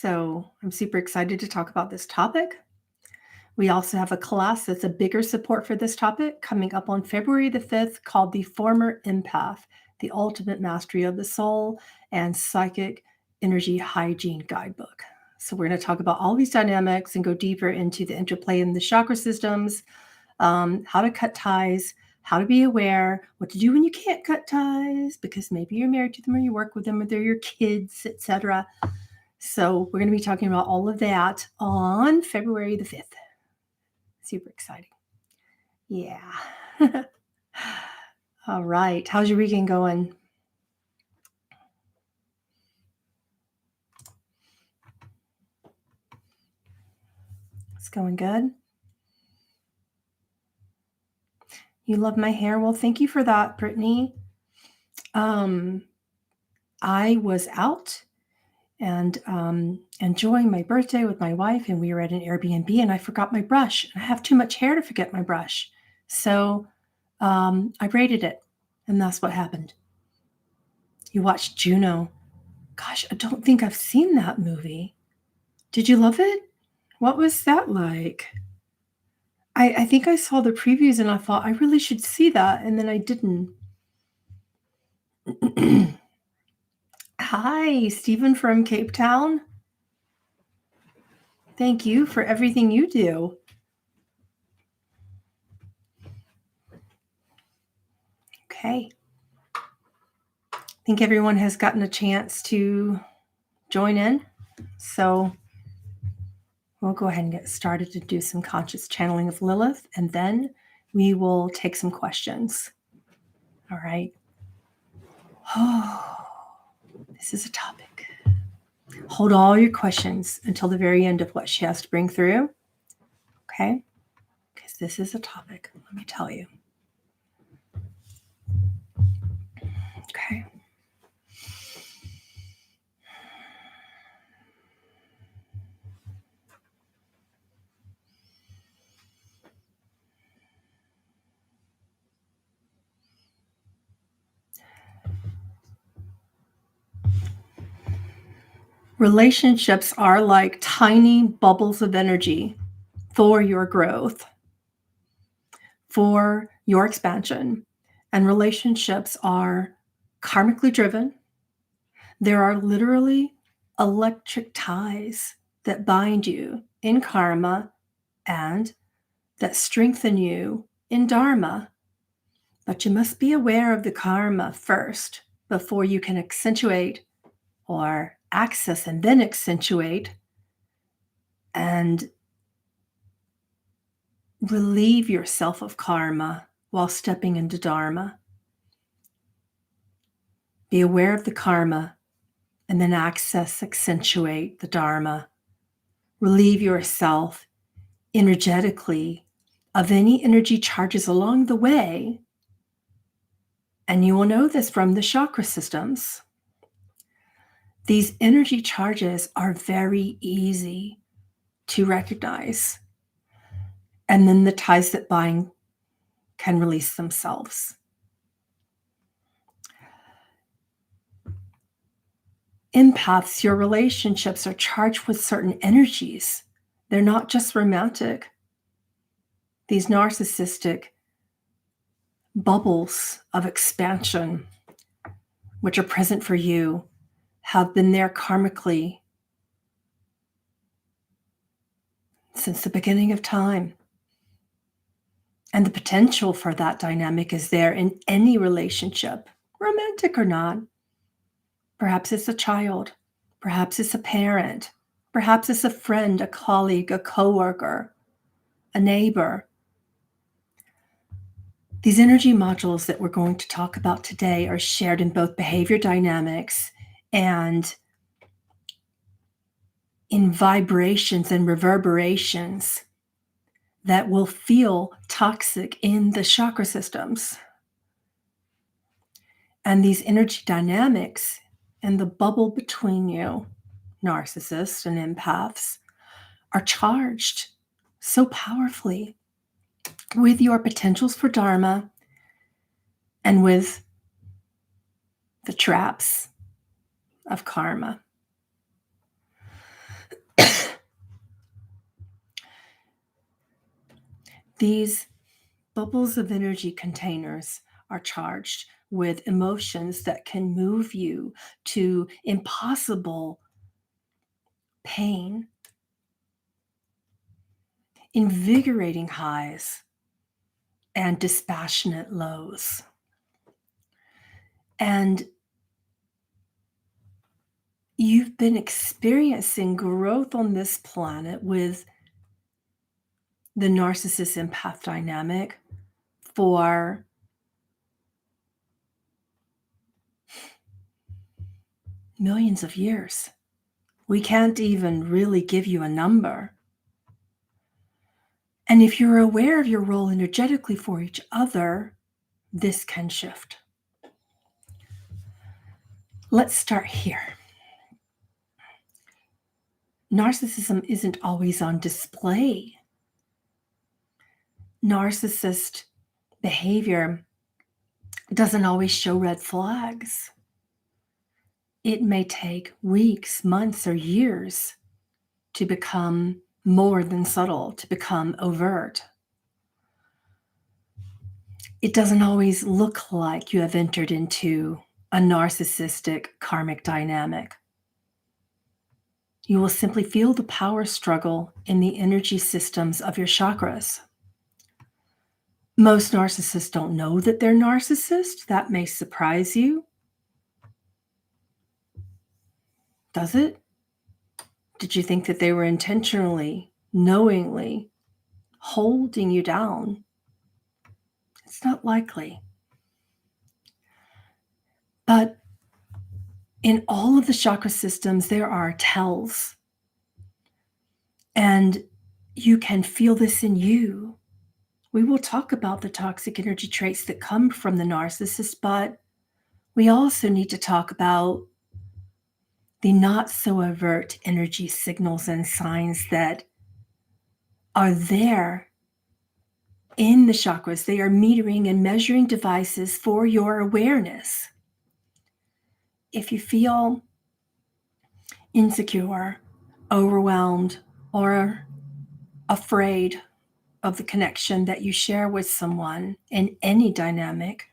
So I'm super excited to talk about this topic. We also have a class that's a bigger support for this topic coming up on February the 5th called The Former Empath, The Ultimate Mastery of the Soul and Psychic Energy Hygiene Guidebook. So we're going to talk about all these dynamics and go deeper into the interplay in the chakra systems, how to cut ties, how to be aware, what to do when you can't cut ties because maybe you're married to them or you work with them or they're your kids, etc. So we're going to be talking about all of that on February the 5th. Super exciting. Yeah. All right. How's your weekend going? It's going good. You love my hair? Well, thank you for that, Brittany. I was out and enjoying my birthday with my wife, and we were at an Airbnb, and I forgot my brush. I have too much hair to forget my brush. So I braided it, and that's what happened. You watched Juno. Gosh, I don't think I've seen that movie. Did you love it? What was that like? I think I saw the previews and I thought I really should see that, and then I didn't. Hi, Stephen from Cape Town. Thank you for everything you do. Okay. I think everyone has gotten a chance to join in. So we'll go ahead and get started to do some conscious channeling of Lilith, and then we will take some questions. All right. Oh, this is a topic. Hold all your questions until the very end of what she has to bring through. Okay? Because this is a topic, let me tell you. Okay. Relationships are like tiny bubbles of energy for your growth, for your expansion. And relationships are karmically driven. There are literally electric ties that bind you in karma and that strengthen you in dharma. But you must be aware of the karma first before you can accentuate or access and then accentuate and relieve yourself of karma while stepping into dharma. Be aware of the karma and then access, accentuate the dharma. Relieve yourself energetically of any energy charges along the way. And you will know this from the chakra systems. These energy charges are very easy to recognize. And then the ties that bind can release themselves. Empaths, your relationships are charged with certain energies. They're not just romantic. These narcissistic bubbles of expansion, which are present for you, have been there karmically since the beginning of time. And the potential for that dynamic is there in any relationship, romantic or not. Perhaps it's a child, perhaps it's a parent, perhaps it's a friend, a colleague, a coworker, a neighbor. These energy modules that we're going to talk about today are shared in both behavior dynamics and in vibrations and reverberations that will feel toxic in the chakra systems. And these energy dynamics and the bubble between you, narcissists and empaths, are charged so powerfully with your potentials for dharma and with the traps of karma. These bubbles of energy containers are charged with emotions that can move you to impossible pain, invigorating highs, and dispassionate lows. And you've been experiencing growth on this planet with the narcissist empath dynamic for millions of years. We can't even really give you a number. And if you're aware of your role energetically for each other, this can shift. Let's start here. Narcissism isn't always on display. Narcissist behavior doesn't always show red flags. It may take weeks, months, or years to become more than subtle, to become overt. It doesn't always look like you have entered into a narcissistic karmic dynamic. You will simply feel the power struggle in the energy systems of your chakras. Most narcissists don't know that they're narcissists. That may surprise you. Does it? Did you think that they were intentionally, knowingly holding you down? It's not likely. But in all of the chakra systems, there are tells. And you can feel this in you. We will talk about the toxic energy traits that come from the narcissist, but we also need to talk about the not so overt energy signals and signs that are there in the chakras. They are metering and measuring devices for your awareness. If you feel insecure, overwhelmed, or afraid of the connection that you share with someone in any dynamic,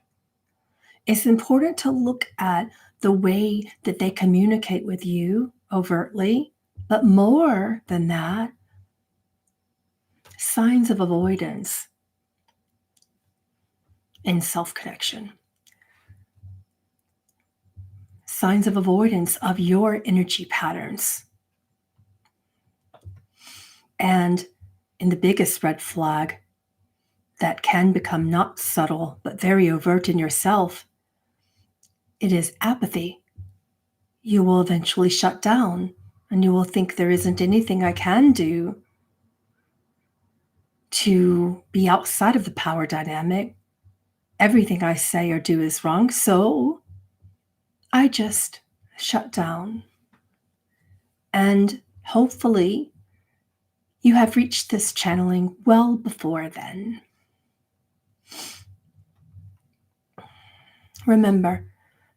it's important to look at the way that they communicate with you overtly, but more than that, signs of avoidance in self-connection. Signs of avoidance of your energy patterns. And in the biggest red flag that can become not subtle, but very overt in yourself, it is apathy. You will eventually shut down and you will think there isn't anything I can do to be outside of the power dynamic. Everything I say or do is wrong, so I just shut down. And hopefully you have reached this channeling well before then. Remember,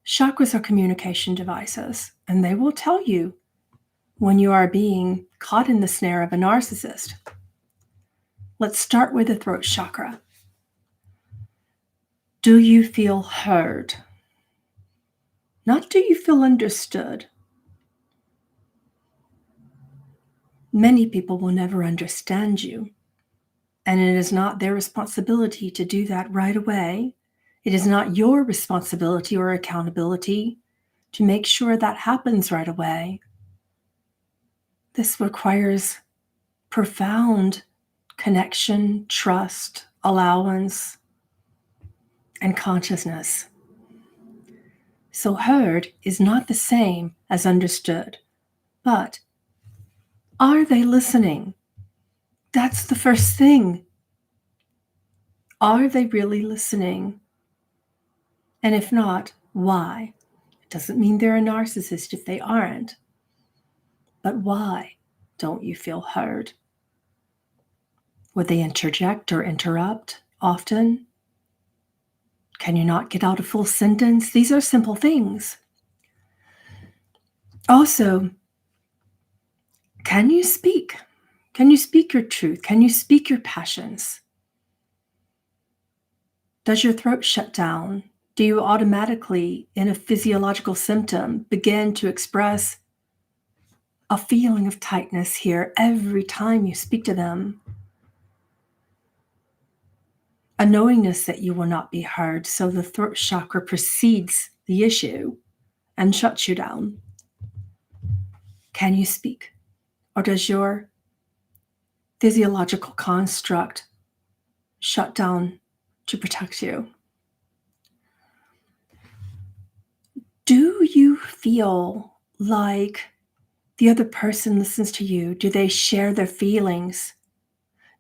chakras are communication devices, and they will tell you when you are being caught in the snare of a narcissist. Let's start with the throat chakra. Do you feel heard? Not do you feel understood? Many people will never understand you, and it is not their responsibility to do that right away. It is not your responsibility or accountability to make sure that happens right away. This requires profound connection, trust, allowance, and consciousness. So heard is not the same as understood, but are they listening? That's the first thing. Are they really listening? And if not, why? It doesn't mean they're a narcissist if they aren't. But why don't you feel heard? Would they interject or interrupt often? Can you not get out a full sentence? These are simple things. Also, can you speak? Can you speak your truth? Can you speak your passions? Does your throat shut down? Do you automatically, in a physiological symptom, begin to express a feeling of tightness here every time you speak to them? A knowingness that you will not be heard, so the throat chakra precedes the issue and shuts you down. Can you speak? Or does your physiological construct shut down to protect you? Do you feel like the other person listens to you? Do they share their feelings?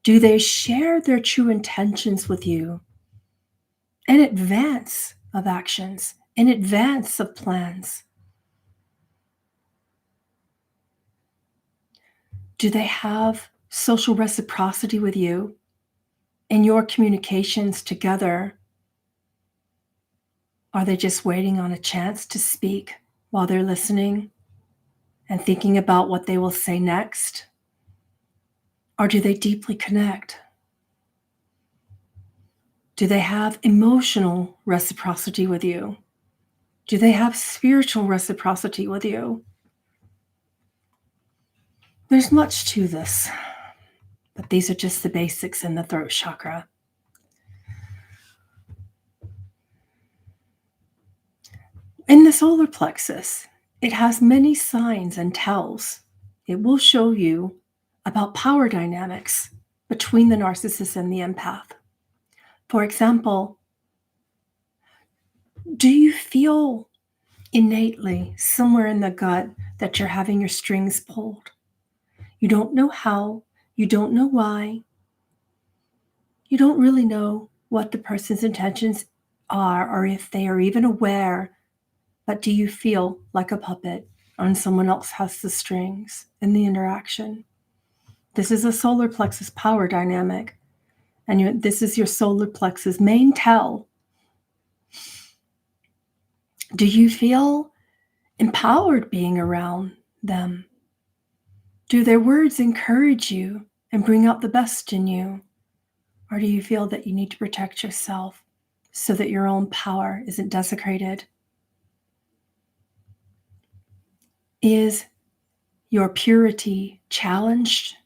Do they share their true intentions with you in advance of actions, in advance of plans? Do they have social reciprocity with you in your communications together? Are they just waiting on a chance to speak while they're listening and thinking about what they will say next? Or do they deeply connect? Do they have emotional reciprocity with you? Do they have spiritual reciprocity with you? There's much to this, but these are just the basics in the throat chakra. In the solar plexus, it has many signs and tells. It will show you about power dynamics between the narcissist and the empath. For example, do you feel innately somewhere in the gut that you're having your strings pulled? You don't know how, you don't know why, you don't really know what the person's intentions are or if they are even aware, but do you feel like a puppet and someone else has the strings in the interaction? This is a solar plexus power dynamic, and this is your solar plexus main tell. Do you feel empowered being around them? Do their words encourage you and bring out the best in you? Or do you feel that you need to protect yourself so that your own power isn't desecrated? Is your purity challenged?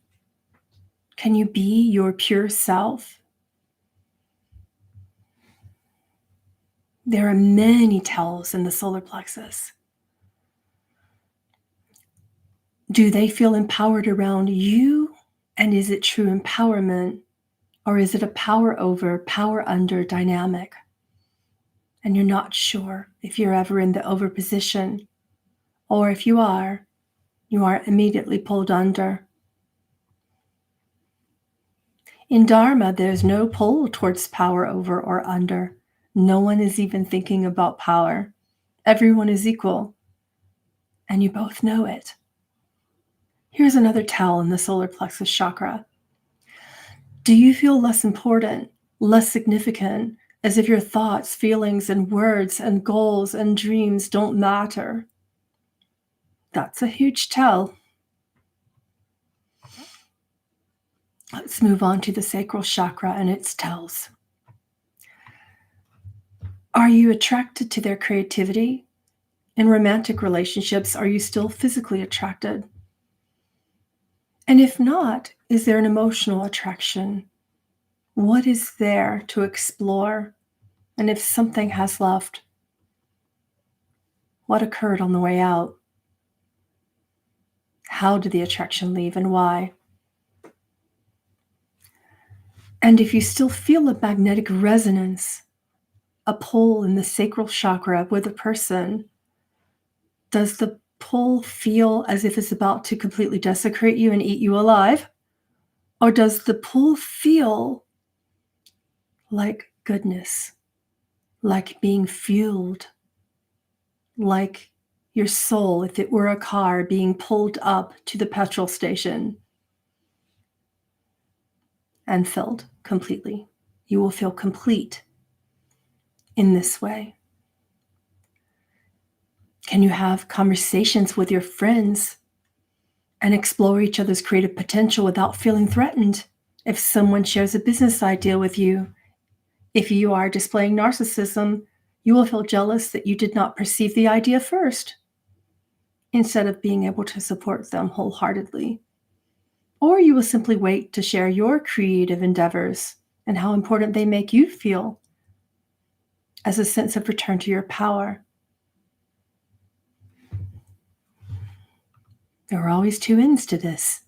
Can you be your pure self? There are many tells in the solar plexus. Do they feel empowered around you? And is it true empowerment? Or is it a power over, power under dynamic? And you're not sure if you're ever in the over position, or if you are immediately pulled under. In Dharma, there's no pull towards power over or under. No one is even thinking about power. Everyone is equal, and you both know it. Here's another tell in the solar plexus chakra. Do you feel less important, less significant, as if your thoughts, feelings, and words and goals and dreams don't matter? That's a huge tell. Let's move on to the sacral chakra and its tells. Are you attracted to their creativity? In romantic relationships, are you still physically attracted? And if not, is there an emotional attraction? What is there to explore? And if something has left, what occurred on the way out? How did the attraction leave and why? And if you still feel a magnetic resonance, a pull in the sacral chakra with a person, does the pull feel as if it's about to completely desecrate you and eat you alive? Or does the pull feel like goodness, like being fueled, like your soul, if it were a car, being pulled up to the petrol station and filled completely? You will feel complete in this way. Can you have conversations with your friends and explore each other's creative potential without feeling threatened? If someone shares a business idea with you, If you are displaying narcissism, you will feel jealous that you did not perceive the idea first, instead of being able to support them wholeheartedly. Or you will simply wait to share your creative endeavors and how important they make you feel as a sense of return to your power. There are always two ends to this.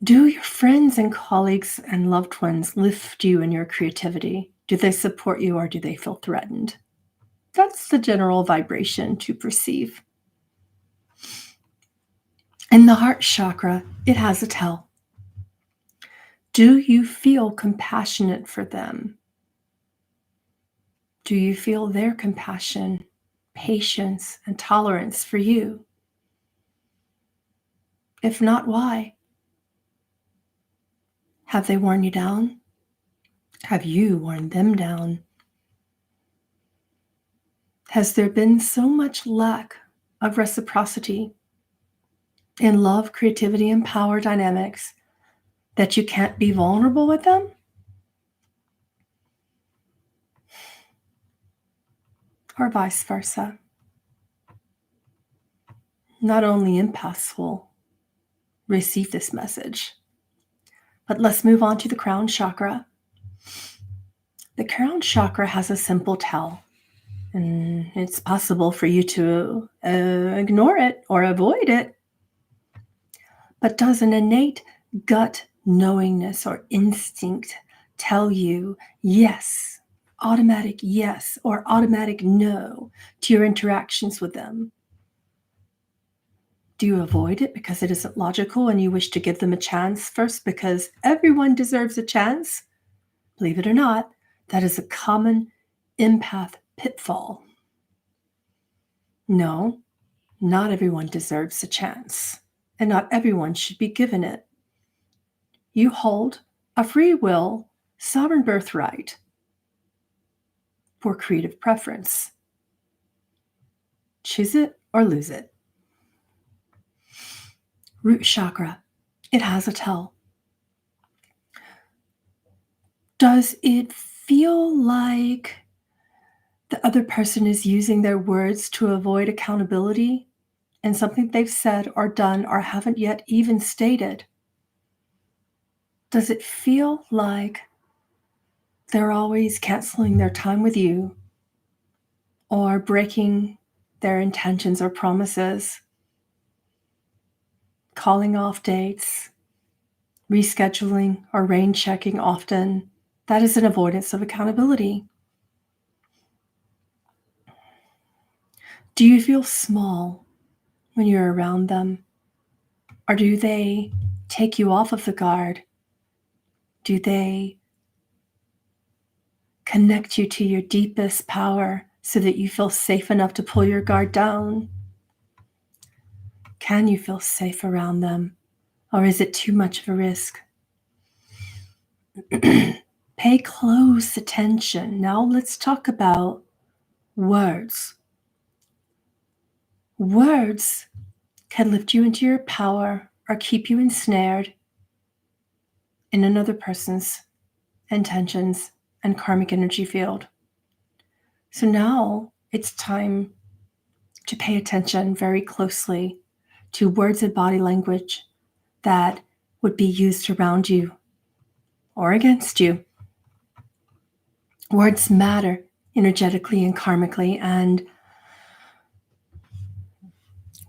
Do your friends and colleagues and loved ones lift you in your creativity? Do they support you, or do they feel threatened? That's the general vibration to perceive. In the heart chakra, it has a tell. Do you feel compassionate for them? Do you feel their compassion, patience, and tolerance for you? If not, why? Have they worn you down? Have you worn them down? Has there been so much lack of reciprocity in love, creativity, and power dynamics that you can't be vulnerable with them? Or vice versa? Not only empaths will receive this message, but let's move on to the crown chakra. The crown chakra has a simple tell, and it's possible for you to ignore it or avoid it. But does an innate gut knowingness or instinct tell you yes, automatic yes, or automatic no to your interactions with them? Do you avoid it because it isn't logical and you wish to give them a chance first because everyone deserves a chance? Believe it or not, that is a common empath pitfall. No, not everyone deserves a chance, and not everyone should be given it. You hold a free will, sovereign birthright for creative preference. Choose it or lose it. Root chakra, it has a tell. Does it feel like the other person is using their words to avoid accountability and something they've said or done or haven't yet even stated? Does it feel like they're always canceling their time with you or breaking their intentions or promises, calling off dates, rescheduling, or rain checking often? That is an avoidance of accountability. Do you feel small when you're around them? Or do they take you off of the guard? Do they connect you to your deepest power so that you feel safe enough to pull your guard down? Can you feel safe around them? Or is it too much of a risk? Pay close attention. Now let's talk about words. Words can lift you into your power or keep you ensnared in another person's intentions and karmic energy field. So now it's time to pay attention very closely to words and body language that would be used around you or against you. Words matter energetically and karmically, and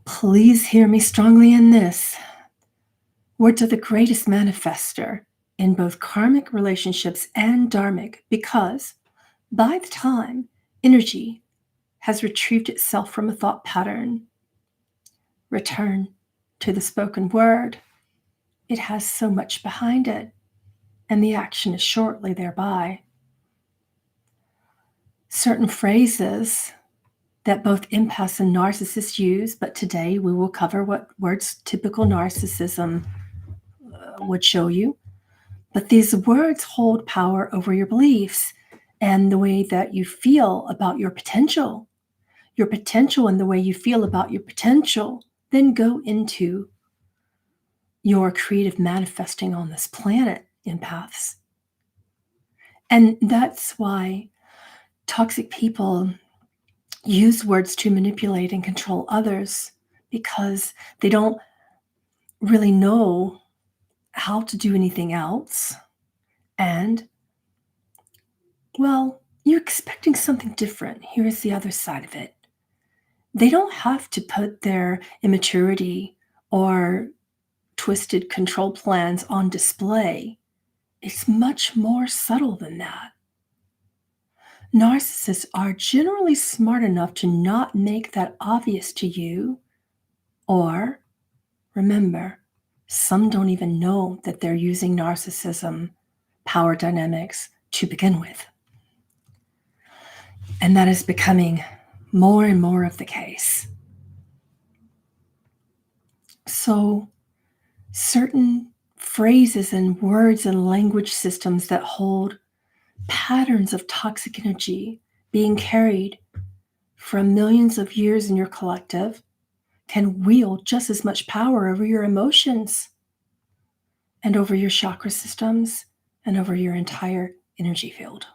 please hear me strongly in this. Words are the greatest manifester in both karmic relationships and dharmic, because by the time energy has retrieved itself from a thought pattern, return to the spoken word, it has so much behind it, and the action is shortly thereby. Certain phrases that both empaths and narcissists use, but today we will cover what words typical narcissism would show you. But these words hold power over your beliefs and the way that you feel about your potential. Your potential and the way you feel about your potential then go into your creative manifesting on this planet. empaths. And that's why toxic people use words to manipulate and control others, because they don't really know how to do anything else. And, well, you're expecting something different. Here's the other side of it. They don't have to put their immaturity or twisted control plans on display. It's much more subtle than that. Narcissists are generally smart enough to not make that obvious to you, or, remember, some don't even know that they're using narcissism power dynamics to begin with. And that is becoming more and more of the case. So, certain phrases and words and language systems that hold patterns of toxic energy being carried from millions of years in your collective can wield just as much power over your emotions and over your chakra systems and over your entire energy field.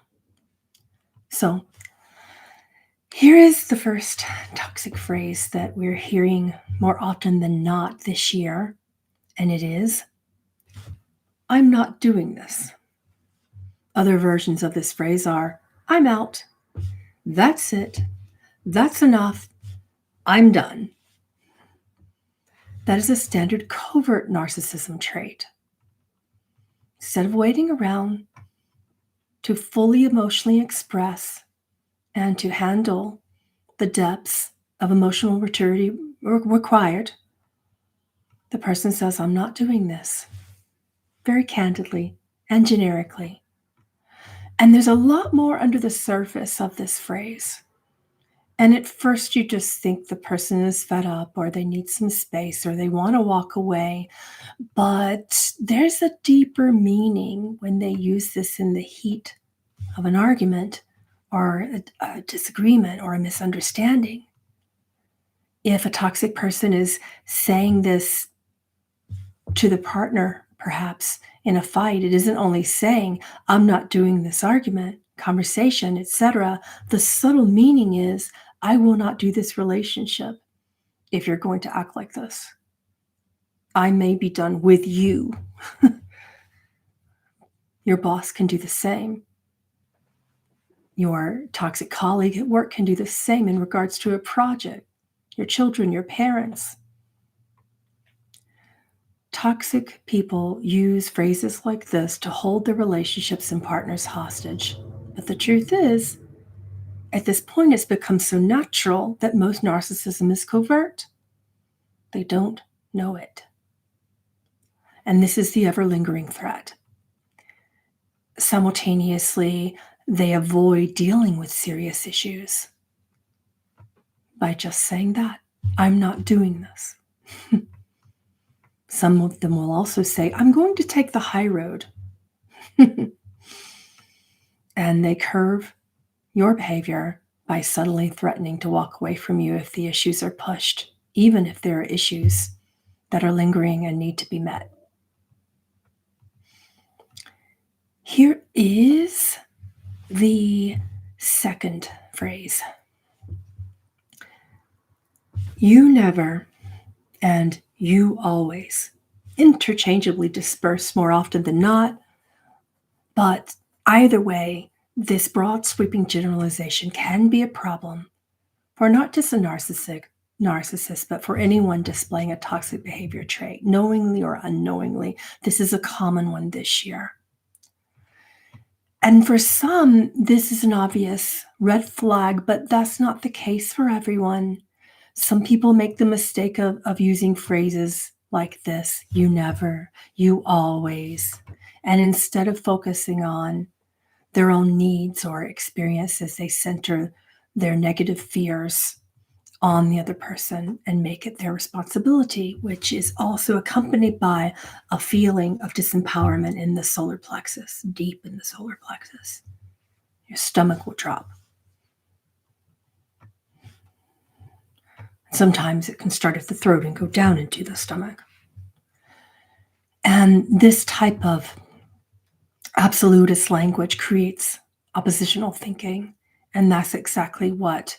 So, here is the first toxic phrase that we're hearing more often than not this year, and it is, "I'm not doing this." Other versions of this phrase are, "I'm out. That's it. That's enough. I'm done." That is a standard covert narcissism trait. Instead of waiting around to fully emotionally express and to handle the depths of emotional maturity required, the person says, "I'm not doing this," very candidly and generically. And there's a lot more under the surface of this phrase. And at first, you just think the person is fed up, or they need some space, or they want to walk away. But there's a deeper meaning when they use this in the heat of an argument, or a disagreement, or a misunderstanding. If a toxic person is saying this to the partner, perhaps in a fight, it isn't only saying, "I'm not doing this argument, conversation, etc." The subtle meaning is, "I will not do this relationship if you're going to act like this. I may be done with you." Your boss can do the same. Your toxic colleague at work can do the same in regards to a project, your children, your parents. Toxic people use phrases like this to hold their relationships and partners hostage. But the truth is, at this point, it's become so natural that most narcissism is covert. They don't know it. And this is the ever-lingering threat. Simultaneously, they avoid dealing with serious issues by just saying that, "I'm not doing this." Some of them will also say, "I'm going to take the high road." And they curve your behavior by subtly threatening to walk away from you if the issues are pushed, even if there are issues that are lingering and need to be met. Here is the second phrase. "You never" and "you always" interchangeably disperse more often than not, but either way, this broad sweeping generalization can be a problem for not just a narcissist, but for anyone displaying a toxic behavior trait, knowingly or unknowingly. This is a common one this year. And for some, this is an obvious red flag, but that's not the case for everyone. Some people make the mistake of using phrases like this, "you never," "you always," and instead of focusing on their own needs or experiences, they center their negative fears on the other person and make it their responsibility, which is also accompanied by a feeling of disempowerment in the solar plexus, deep in the solar plexus. Your stomach will drop. Sometimes it can start at the throat and go down into the stomach. And this type of Absolutist language creates oppositional thinking, and that's exactly what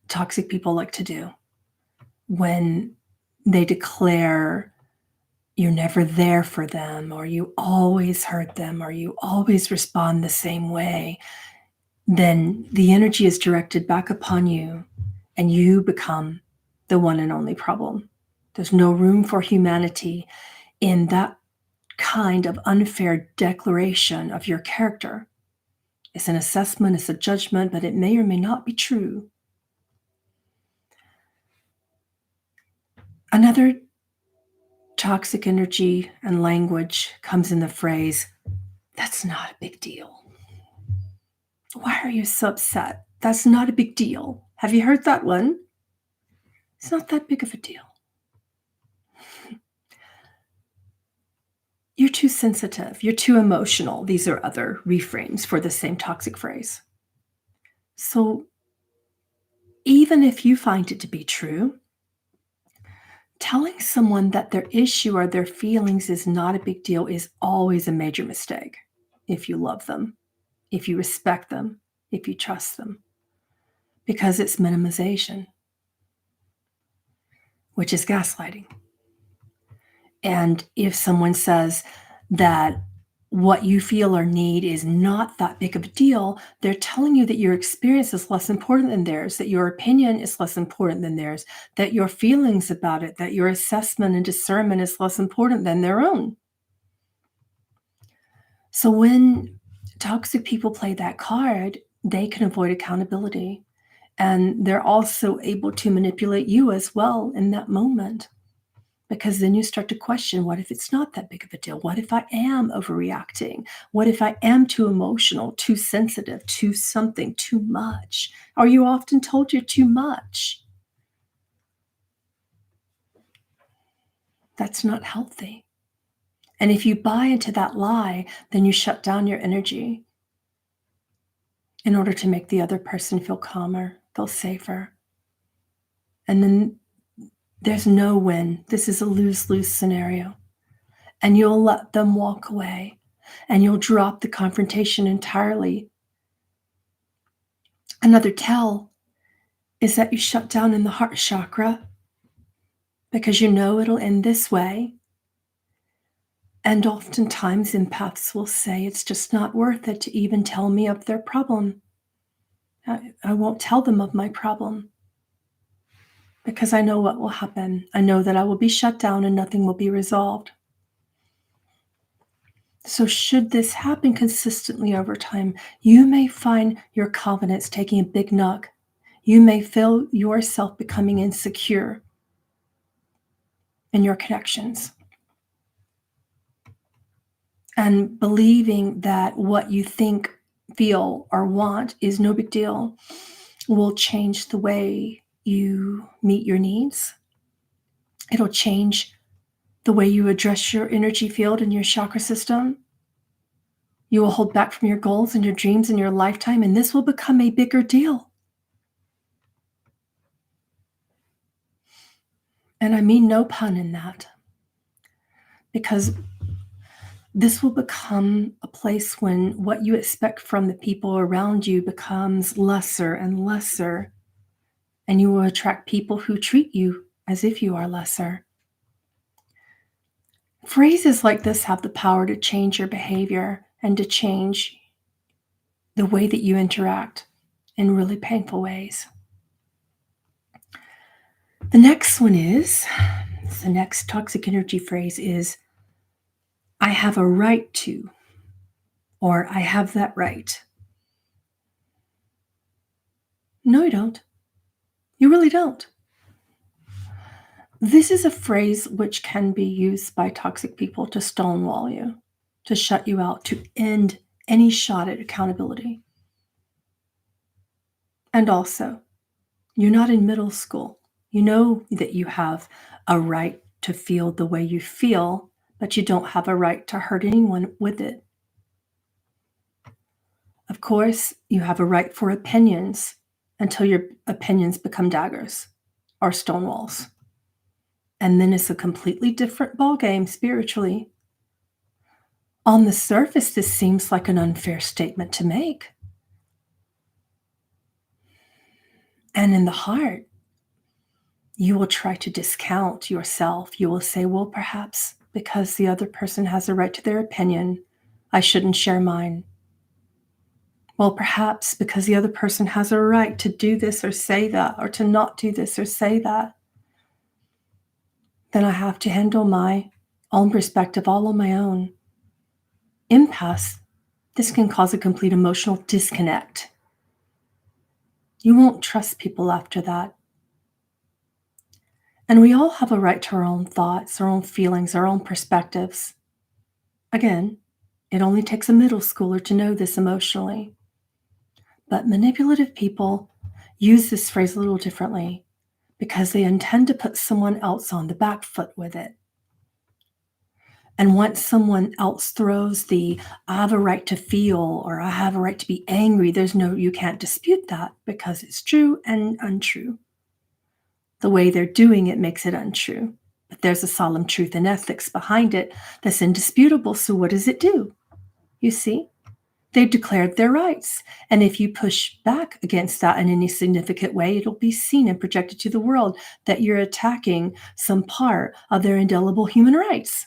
toxic people like to do. When they declare you're never there for them, or you always hurt them, or you always respond the same way, then the energy is directed back upon you, and you become the one and only problem. There's no room for humanity in that kind of unfair declaration of your character. It's an assessment, it's a judgment, but it may or may not be true. Another toxic energy and language comes in the phrase, "That's not a big deal." Why are you so upset? That's not a big deal. Have you heard that one? It's not that big of a deal. You're too sensitive. You're too emotional. These are other reframes for the same toxic phrase. So even if you find it to be true, telling someone that their issue or their feelings is not a big deal is always a major mistake if you love them, if you respect them, if you trust them, because it's minimization, which is gaslighting. And if someone says that what you feel or need is not that big of a deal, they're telling you that your experience is less important than theirs, that your opinion is less important than theirs, that your feelings about it, that your assessment and discernment is less important than their own. So when toxic people play that card, they can avoid accountability. And they're also able to manipulate you as well in that moment. Because then you start to question, what if it's not that big of a deal? What if I am overreacting? What if I am too emotional, too sensitive, too something, too much? Are you often told you're too much? That's not healthy. And if you buy into that lie, then you shut down your energy in order to make the other person feel calmer, feel safer. And then there's no win. This is a lose-lose scenario. And you'll let them walk away, and you'll drop the confrontation entirely. Another tell is that you shut down in the heart chakra because you know it'll end this way. And oftentimes empaths will say, it's just not worth it to even tell me of their problem. I won't tell them of my problem because I know what will happen. I know that I will be shut down and nothing will be resolved. So should this happen consistently over time, you may find your confidence taking a big knock. You may feel yourself becoming insecure in your connections. And believing that what you think, feel, or want is no big deal will change the way you meet your needs. It'll change the way you address your energy field and your chakra system. You will hold back from your goals and your dreams in your lifetime, and this will become a bigger deal. And I mean no pun in that, because this will become a place when what you expect from the people around you becomes lesser and lesser, and you will attract people who treat you as if you are lesser. Phrases like this have the power to change your behavior and to change the way that you interact in really painful ways. The next one is, the next toxic energy phrase is, I have a right to, or I have that right. No, you don't. You really don't. This is a phrase which can be used by toxic people to stonewall you, to shut you out, to end any shot at accountability. And also, you're not in middle school. You know that you have a right to feel the way you feel, but you don't have a right to hurt anyone with it. Of course, you have a right for opinions until your opinions become daggers or stonewalls. And then it's a completely different ballgame spiritually. On the surface, this seems like an unfair statement to make. And in the heart, you will try to discount yourself. You will say, well, perhaps because the other person has a right to their opinion, I shouldn't share mine. Well, perhaps because the other person has a right to do this or say that, or to not do this or say that, then I have to handle my own perspective all on my own. Empaths, this can cause a complete emotional disconnect. You won't trust people after that. And we all have a right to our own thoughts, our own feelings, our own perspectives. Again, it only takes a middle schooler to know this emotionally. But manipulative people use this phrase a little differently because they intend to put someone else on the back foot with it. And once someone else throws the, I have a right to feel, or I have a right to be angry, you can't dispute that because it's true and untrue. The way they're doing it makes it untrue. But there's a solemn truth and ethics behind it that's indisputable. So what does it do? You see, they've declared their rights. And if you push back against that in any significant way, it'll be seen and projected to the world that you're attacking some part of their indelible human rights.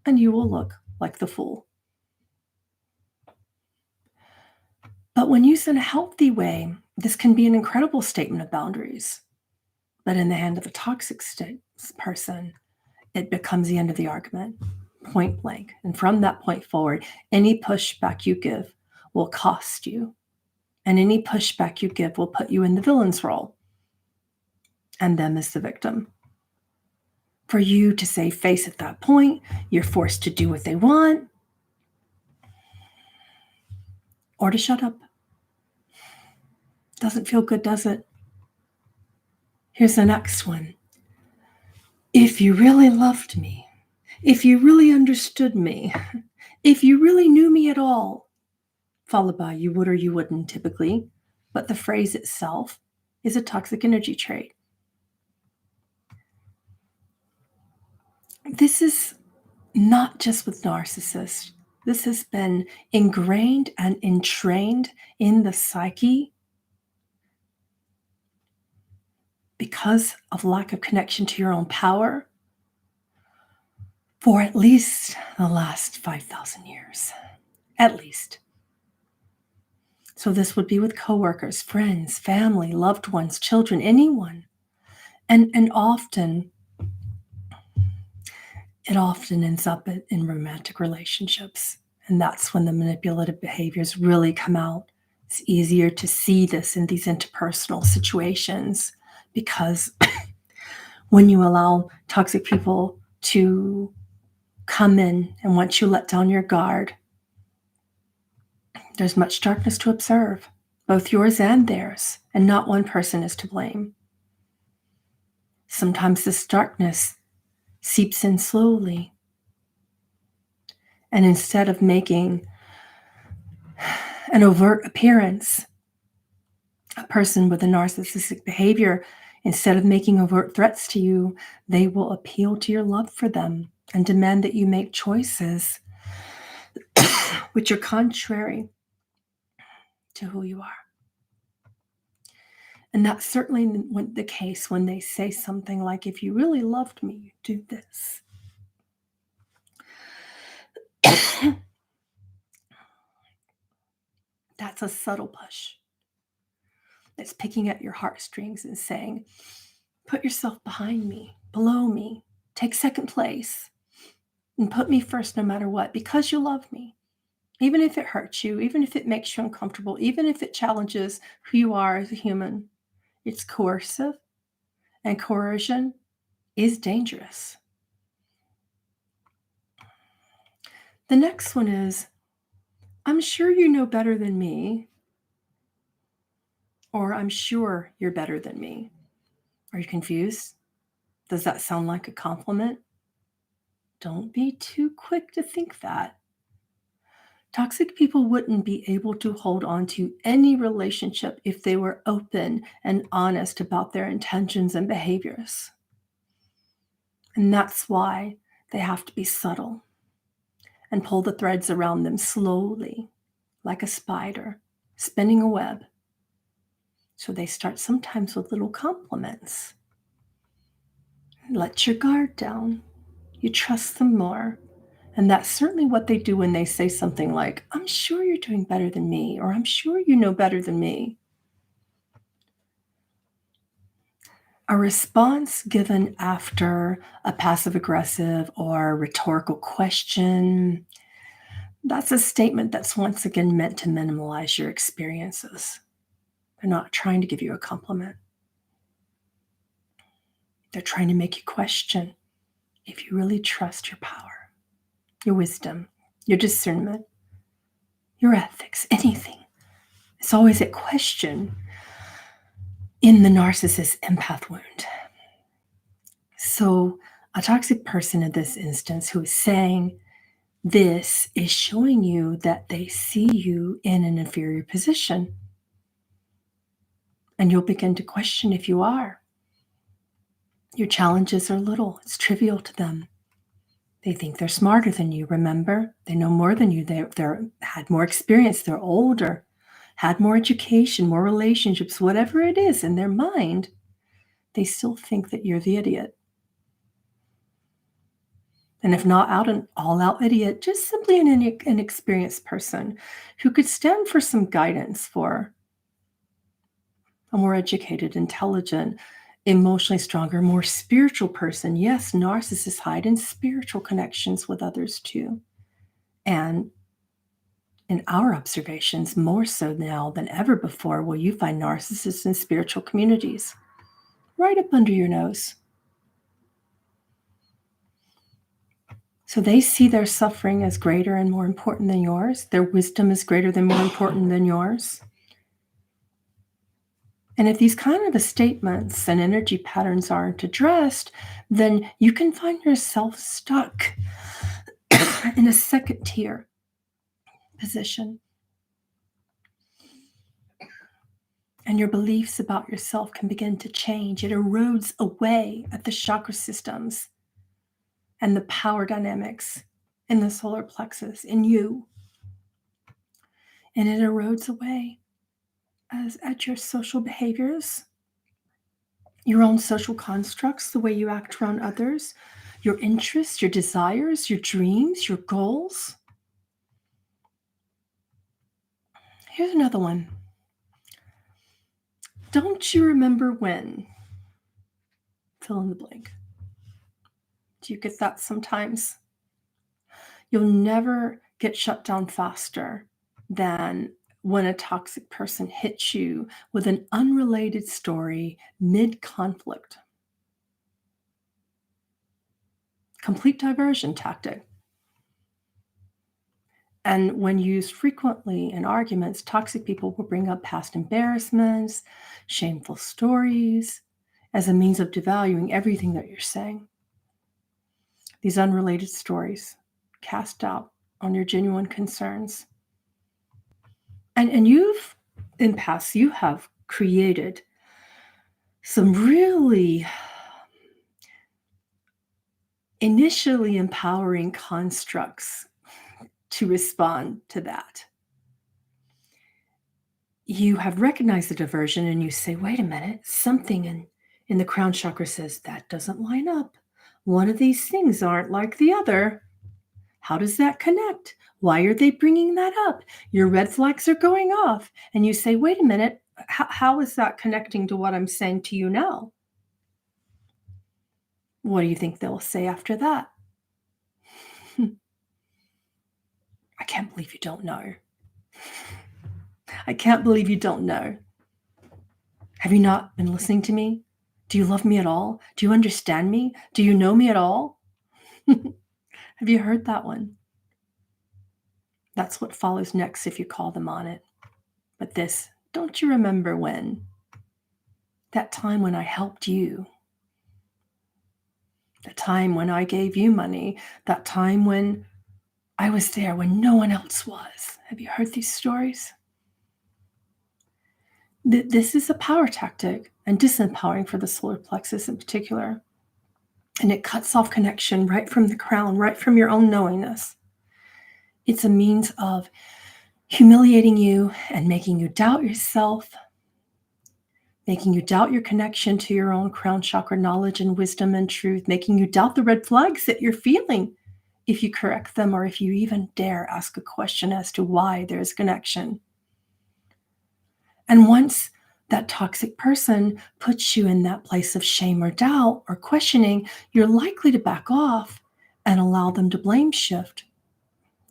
And you will look like the fool. But when used in a healthy way, this can be an incredible statement of boundaries. But in the hand of a toxic person, it becomes the end of the argument, point blank. And from that point forward, any pushback you give will cost you. And any pushback you give will put you in the villain's role and them as the victim. For you to save face at that point, you're forced to do what they want or to shut up. Doesn't feel good, does it? Here's the next one. If you really loved me, if you really understood me, if you really knew me at all, followed by you would or you wouldn't typically, but the phrase itself is a toxic energy trait. This is not just with narcissists. This has been ingrained and entrained in the psyche because of lack of connection to your own power for at least the last 5,000 years, at least. So this would be with coworkers, friends, family, loved ones, children, anyone. And often, it often ends up in romantic relationships. And that's when the manipulative behaviors really come out. It's easier to see this in these interpersonal situations because when you allow toxic people to come in and once you let down your guard, there's much darkness to observe, both yours and theirs, and not one person is to blame. Sometimes this darkness seeps in slowly. And instead of making an overt appearance, a person with a narcissistic behavior, instead of making overt threats to you, they will appeal to your love for them and demand that you make choices which are contrary to who you are. And that's certainly the case when they say something like, if you really loved me, you'd do this. That's a subtle push. It's picking at your heartstrings and saying, put yourself behind me, below me, take second place, and put me first no matter what, because you love me. Even if it hurts you, even if it makes you uncomfortable, even if it challenges who you are as a human, it's coercive, and coercion is dangerous. The next one is, I'm sure you know better than me, or I'm sure you're better than me. Are you confused? Does that sound like a compliment? Don't be too quick to think that. Toxic people wouldn't be able to hold on to any relationship if they were open and honest about their intentions and behaviors. And that's why they have to be subtle. and pull the threads around them slowly, like a spider, spinning a web. So they start sometimes with little compliments. Let your guard down. You trust them more. And that's certainly what they do when they say something like, I'm sure you're doing better than me, or I'm sure you know better than me. A response given after a passive-aggressive or rhetorical question, that's a statement that's once again meant to minimize your experiences. They're not trying to give you a compliment. They're trying to make you question if you really trust your power, your wisdom, your discernment, your ethics, anything. It's always a question in the narcissist empath wound. So a toxic person in this instance who is saying this is showing you that they see you in an inferior position. And you'll begin to question if you are. Your challenges are little. It's trivial to them. They think they're smarter than you, remember? They know more than you. They're had more experience. They're older, had more education, more relationships, whatever it is in their mind. They still think that you're the idiot. And if not an all-out idiot, just simply an inexperienced person who could stand for some guidance for a more educated, intelligent, emotionally stronger, more spiritual person. Yes, narcissists hide in spiritual connections with others too. And in our observations, more so now than ever before, will you find narcissists in spiritual communities right up under your nose. So they see their suffering as greater and more important than yours. Their wisdom is greater than more important than yours. And if these kind of statements and energy patterns aren't addressed, then you can find yourself stuck in a second tier position. And your beliefs about yourself can begin to change. It erodes away at the chakra systems and the power dynamics in the solar plexus, in you. And it erodes away at your social behaviors, your own social constructs, the way you act around others, your interests, your desires, your dreams, your goals. Here's another one. Don't you remember when? Fill in the blank. Do you get that sometimes? You'll never get shut down faster than when a toxic person hits you with an unrelated story mid-conflict. Complete diversion tactic. And when used frequently in arguments, toxic people will bring up past embarrassments, shameful stories, as a means of devaluing everything that you're saying. These unrelated stories cast doubt on your genuine concerns. And you've, in past, you have created some really initially empowering constructs to respond to that. You have recognized the diversion and you say, wait a minute, something in the crown chakra says that doesn't line up. One of these things aren't like the other. How does that connect? Why are they bringing that up? Your red flags are going off. And you say, wait a minute, how is that connecting to what I'm saying to you now? What do you think they'll say after that? I can't believe you don't know. I can't believe you don't know. Have you not been listening to me? Do you love me at all? Do you understand me? Do you know me at all? Have you heard that one? That's what follows next if you call them on it. But this, don't you remember when? That time when I helped you. The time when I gave you money. That time when I was there when no one else was. Have you heard these stories? This is a power tactic and disempowering for the solar plexus in particular. And it cuts off connection right from the crown, right from your own knowingness. It's a means of humiliating you and making you doubt yourself, making you doubt your connection to your own crown chakra knowledge and wisdom and truth, making you doubt the red flags that you're feeling if you correct them or if you even dare ask a question as to why there's connection. And once that toxic person puts you in that place of shame or doubt or questioning, you're likely to back off and allow them to blame shift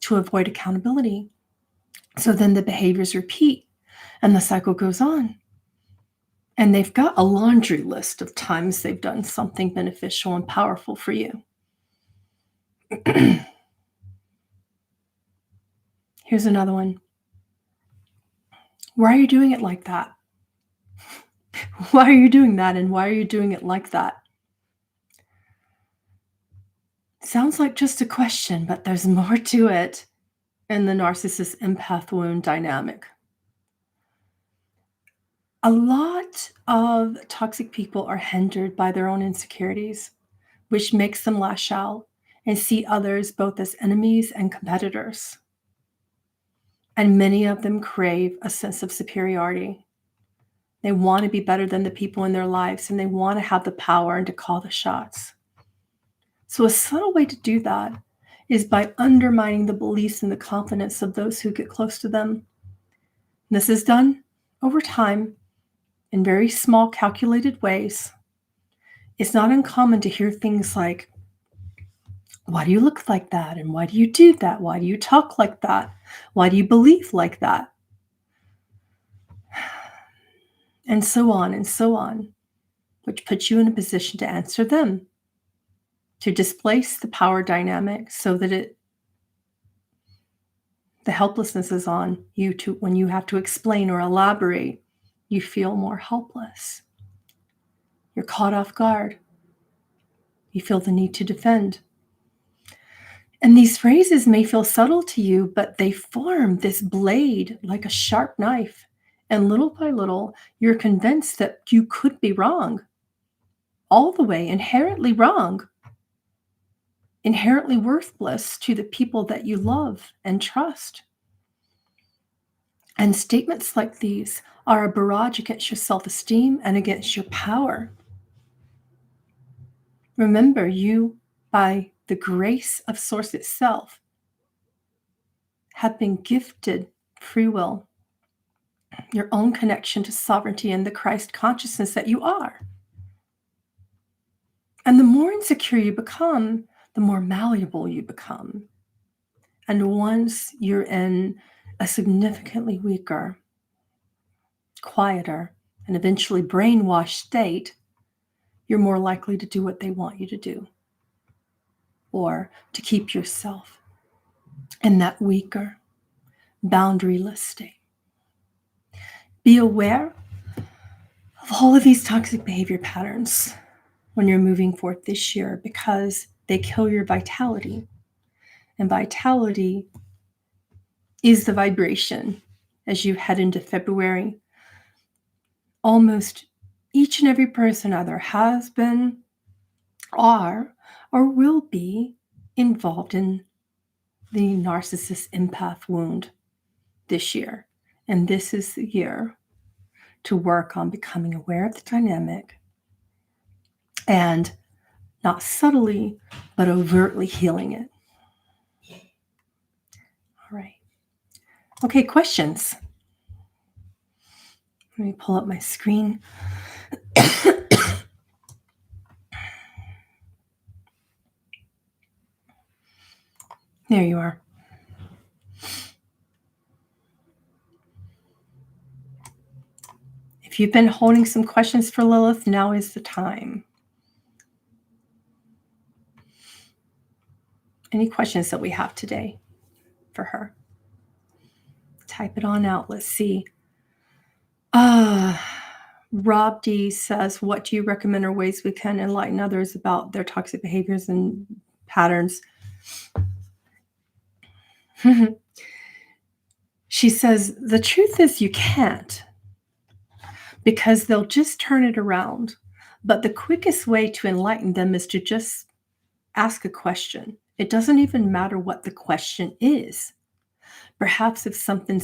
to avoid accountability. So then the behaviors repeat and the cycle goes on. And they've got a laundry list of times they've done something beneficial and powerful for you. Here's another one. Why are you doing it like that? Why are you doing that? And why are you doing it like that? Sounds like just a question, but there's more to it in the narcissist empath wound dynamic. A lot of toxic people are hindered by their own insecurities, which makes them lash out and see others both as enemies and competitors. And many of them crave a sense of superiority. They want to be better than the people in their lives, and they want to have the power and to call the shots. So a subtle way to do that is by undermining the beliefs and the confidence of those who get close to them. This is done over time in very small, calculated ways. It's not uncommon to hear things like, why do you look like that? And why do you do that? Why do you talk like that? Why do you believe like that? And so on, which puts you in a position to answer them, to displace the power dynamic so that the helplessness is on you to when you have to explain or elaborate, you feel more helpless. You're caught off guard. You feel the need to defend. And these phrases may feel subtle to you, but they form this blade like a sharp knife. And little by little, you're convinced that you could be wrong. All the way, inherently wrong. Inherently worthless to the people that you love and trust. And statements like these are a barrage against your self-esteem and against your power. Remember, you, by the grace of Source itself, have been gifted free will, your own connection to sovereignty and the Christ consciousness that you are. And the more insecure you become, the more malleable you become. And once you're in a significantly weaker, quieter, and eventually brainwashed state, you're more likely to do what they want you to do, or to keep yourself in that weaker, boundaryless state. Be aware of all of these toxic behavior patterns when you're moving forth this year, because they kill your vitality. And vitality is the vibration as you head into February. Almost each and every person either has been, are, or will be involved in the narcissist empath wound this year. And this is the year to work on becoming aware of the dynamic and not subtly, but overtly healing it. All right. Okay, questions. Let me pull up my screen. There you are. If you've been holding some questions for Lilith, now is the time. Any questions that we have today for her? Type it on out. Let's see. Rob D says, what do you recommend are ways we can enlighten others about their toxic behaviors and patterns? She says, the truth is you can't, because they'll just turn it around. But the quickest way to enlighten them is to just ask a question. It doesn't even matter what the question is. Perhaps if someone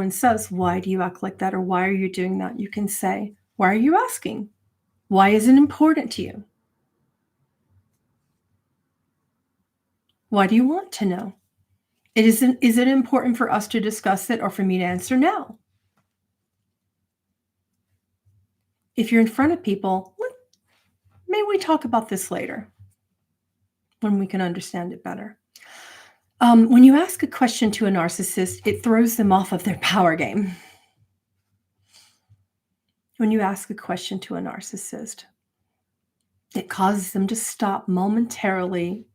says, why do you act like that? Or why are you doing that? You can say, why are you asking? Why is it important to you? Why do you want to know? Is it important for us to discuss it or for me to answer now? If you're in front of people, maybe we talk about this later when we can understand it better. When you ask a question to a narcissist, it throws them off of their power game. When you ask a question to a narcissist, it causes them to stop momentarily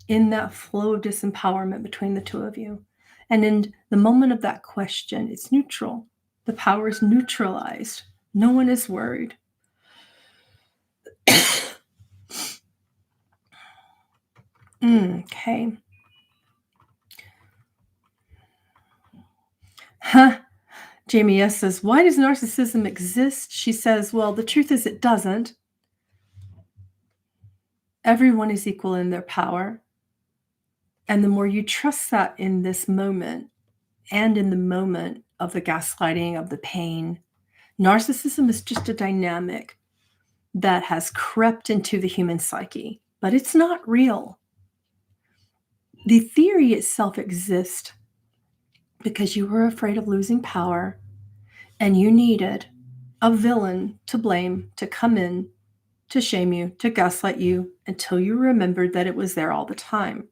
in that flow of disempowerment between the two of you. And in the moment of that question, it's neutral. The power is neutralized. No one is worried. Okay. Jamie S. says, why does narcissism exist? She says, well, the truth is it doesn't. Everyone is equal in their power. And the more you trust that in this moment and in the moment of the gaslighting, of the pain, narcissism is just a dynamic that has crept into the human psyche, but it's not real. The theory itself exists because you were afraid of losing power and you needed a villain to blame, to come in, to shame you, to gaslight you until you remembered that it was there all the time.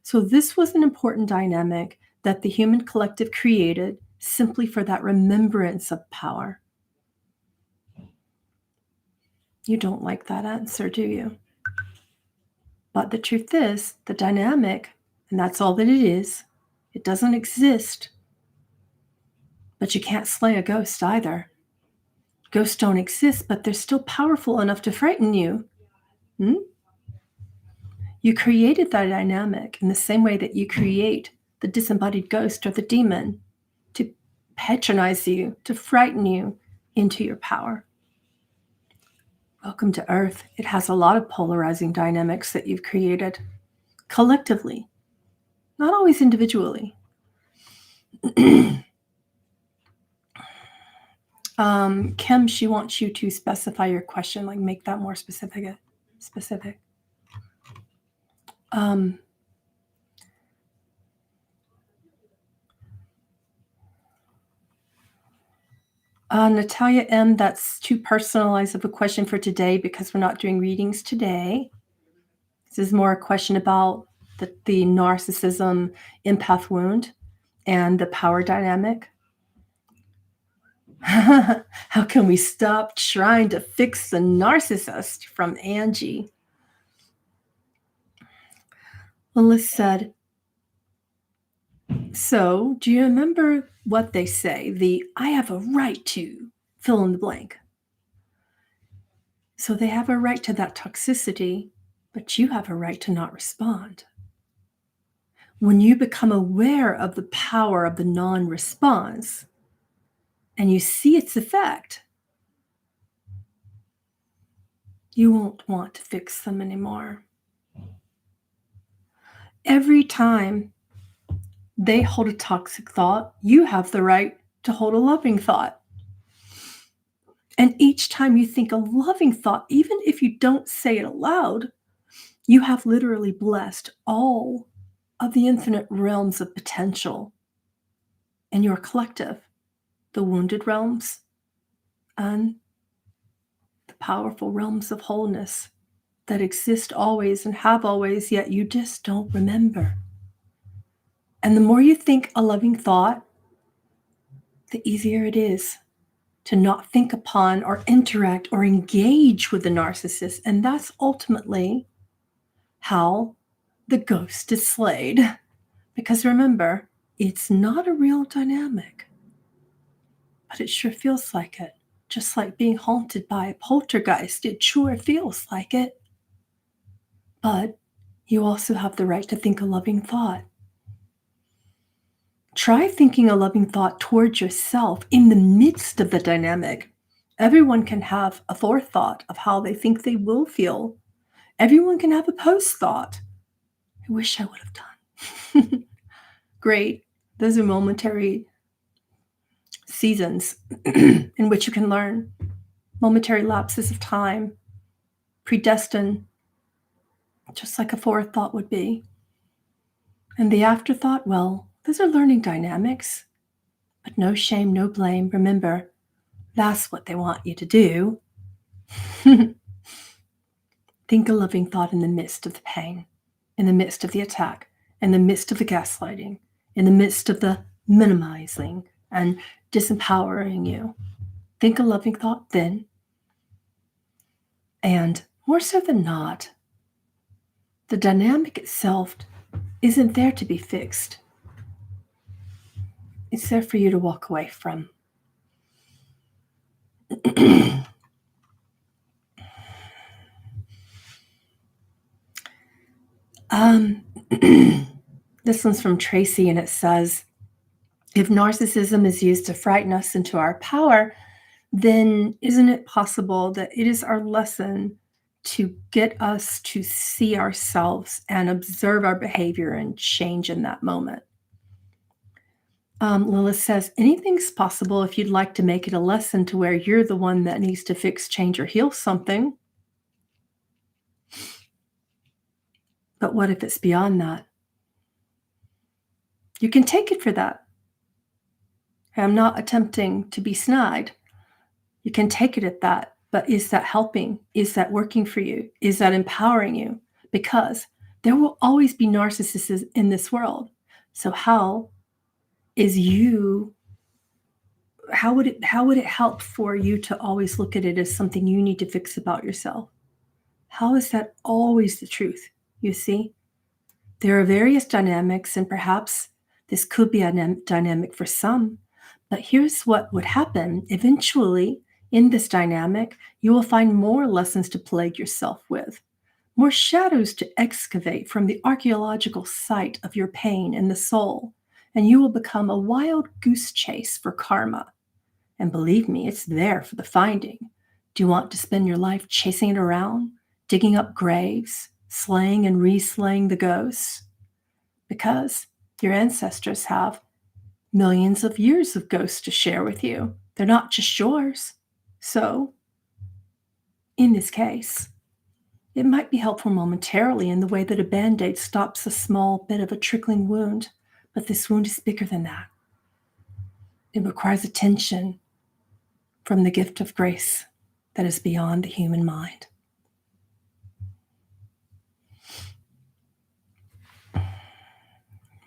So this was an important dynamic that the human collective created simply for that remembrance of power. You don't like that answer, do you? But the truth is, the dynamic, and that's all that it is, it doesn't exist. But you can't slay a ghost either. Ghosts don't exist, but they're still powerful enough to frighten you. You created that dynamic in the same way that you create the disembodied ghost or the demon to patronize you, to frighten you into your power. Welcome to Earth. It has a lot of polarizing dynamics that you've created collectively, not always individually. Kim, she wants you to specify your question, like make that more specific. Natalia M, that's too personalized of a question for today because we're not doing readings today. This is more a question about the narcissism empath wound and the power dynamic. How can we stop trying to fix the narcissist? From Angie. Lilith said, so do you remember what they say? I have a right to fill in the blank. So they have a right to that toxicity, but you have a right to not respond. When you become aware of the power of the non-response and you see its effect, you won't want to fix them anymore. Every time they hold a toxic thought, you have the right to hold a loving thought. And each time you think a loving thought, even if you don't say it aloud, you have literally blessed all of the infinite realms of potential in your collective, the wounded realms and the powerful realms of wholeness that exist always and have always, yet you just don't remember. And the more you think a loving thought, the easier it is to not think upon or interact or engage with the narcissist. And that's ultimately how the ghost is slayed. Because remember, it's not a real dynamic, but it sure feels like it. Just like being haunted by a poltergeist, it sure feels like it. But you also have the right to think a loving thought. Try thinking a loving thought towards yourself in the midst of the dynamic. Everyone can have a forethought of how they think they will feel. Everyone can have a post thought. I wish I would have done. Great. Those are momentary seasons in which you can learn, momentary lapses of time, predestined, just like a forethought would be. And the afterthought, well, those are learning dynamics, but no shame, no blame. Remember, that's what they want you to do. Think a loving thought in the midst of the pain, in the midst of the attack, in the midst of the gaslighting, in the midst of the minimizing and disempowering you. Think a loving thought then. And more so than not, the dynamic itself isn't there to be fixed. It's there for you to walk away from. This one's from Tracy, and it says, if narcissism is used to frighten us into our power, then isn't it possible that it is our lesson to get us to see ourselves and observe our behavior and change in that moment? Lilith says, anything's possible if you'd like to make it a lesson to where you're the one that needs to fix, change, or heal something. But what if it's beyond that? You can take it for that. I'm not attempting to be snide. You can take it at that. But is that helping? Is that working for you? Is that empowering you? Because there will always be narcissists in this world. So how would it help for you to always look at it as something you need to fix about yourself? How is that always the truth? You see, there are various dynamics, and perhaps this could be a dynamic for some. But here's what would happen. Eventually, in this dynamic, you will find more lessons to plague yourself with, more shadows to excavate from the archaeological site of your pain in the soul, and you will become a wild goose chase for karma. And believe me, it's there for the finding. Do you want to spend your life chasing it around, digging up graves, slaying and re-slaying the ghosts? Because your ancestors have millions of years of ghosts to share with you. They're not just yours. So, in this case, it might be helpful momentarily in the way that a Band-Aid stops a small bit of a trickling wound, but this wound is bigger than that. It requires attention from the gift of grace that is beyond the human mind.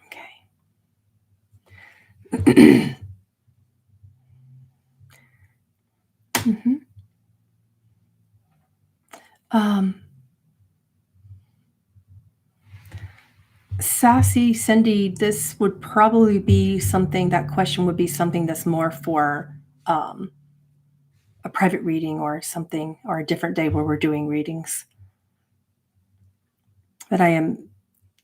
Okay. Sassy Cindy, this would probably be something, that question would be something that's more for a private reading or something, or a different day where we're doing readings. But I am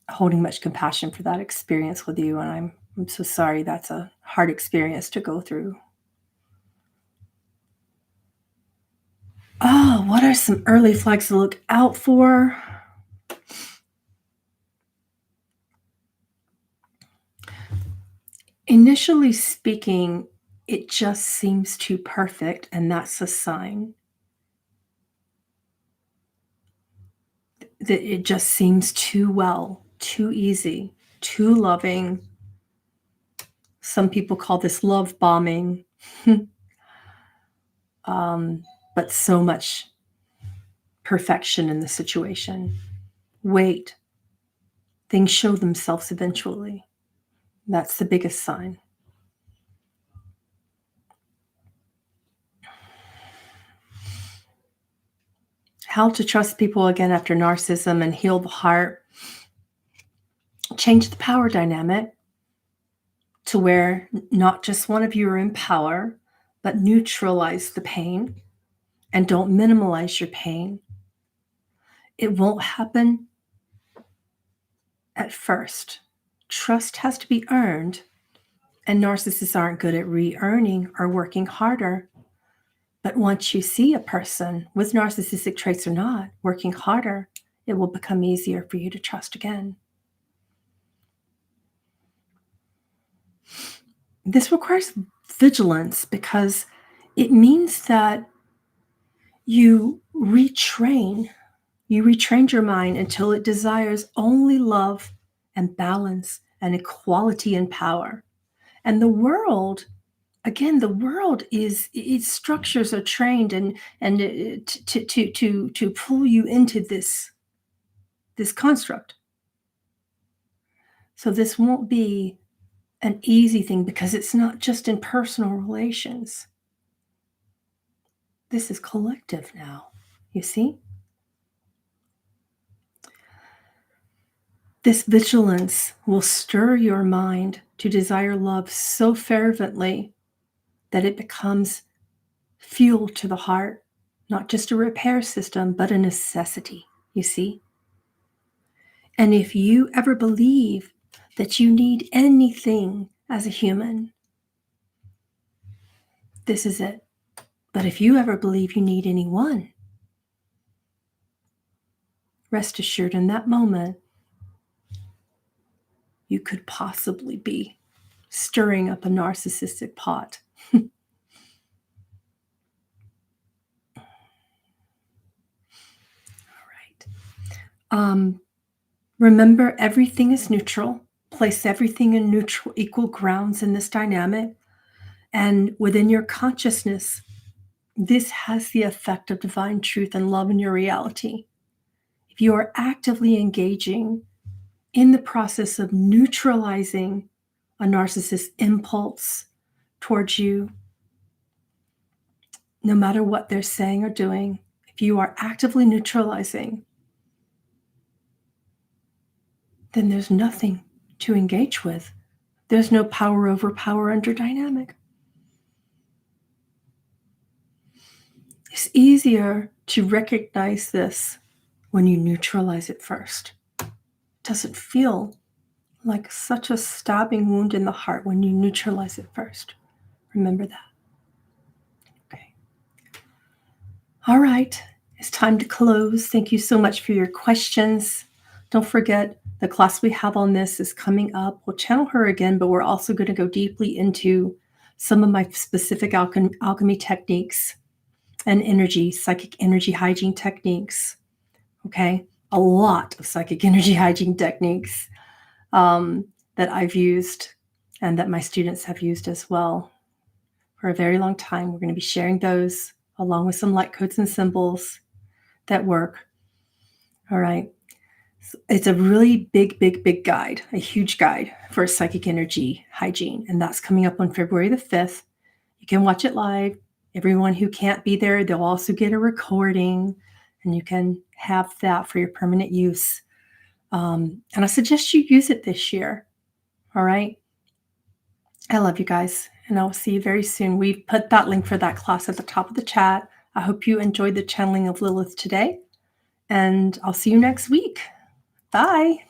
holding much compassion for that experience with you, and I'm so sorry that's a hard experience to go through. Oh, what are some early flags to look out for? Initially speaking, it just seems too perfect, and that's a sign that it just seems too well, too easy, too loving. Some people call this love bombing, but so much perfection in the situation. Wait, things show themselves eventually. That's the biggest sign. How to trust people again after narcissism and heal the heart. Change the power dynamic to where not just one of you are in power, but neutralize the pain and don't minimize your pain. It won't happen at first. Trust has to be earned, and narcissists aren't good at re-earning or working harder. But once you see a person with narcissistic traits or not working harder, it will become easier for you to trust again. This requires vigilance because it means that you retrained your mind until it desires only love and balance and equality and power. And the world, again, the world is its structures are trained and to pull you into this construct. So this won't be an easy thing because it's not just in personal relations. This is collective now, you see? This vigilance will stir your mind to desire love so fervently that it becomes fuel to the heart, not just a repair system, but a necessity, you see? And if you ever believe that you need anything as a human, this is it. But if you ever believe you need anyone, rest assured in that moment, you could possibly be stirring up a narcissistic pot. All right. Remember, everything is neutral. Place everything in neutral, equal grounds in this dynamic. And within your consciousness, this has the effect of divine truth and love in your reality. If you are actively engaging in the process of neutralizing a narcissist impulse towards you, no matter what they're saying or doing, if you are actively neutralizing, then there's nothing to engage with. There's no power over power under dynamic. It's easier to recognize this when you neutralize it first. It doesn't feel like such a stabbing wound in the heart when you neutralize it first. Remember that. Okay. All right. It's time to close. Thank you so much for your questions. Don't forget, the class we have on this is coming up. We'll channel her again, but we're also going to go deeply into some of my specific alchemy techniques and psychic energy hygiene techniques. Okay. A lot of psychic energy hygiene techniques that I've used and that my students have used as well for a very long time. We're going to be sharing those along with some light codes and symbols that work. All right. It's a really big guide, a huge guide for psychic energy hygiene. And that's coming up on February the 5th. You can watch it live. Everyone who can't be there, they'll also get a recording and you can have that for your permanent use. And I suggest you use it this year. All right. I love you guys, and I'll see you very soon. We've put that link for that class at the top of the chat. I hope you enjoyed the channeling of Lilith today, and I'll see you next week. Bye.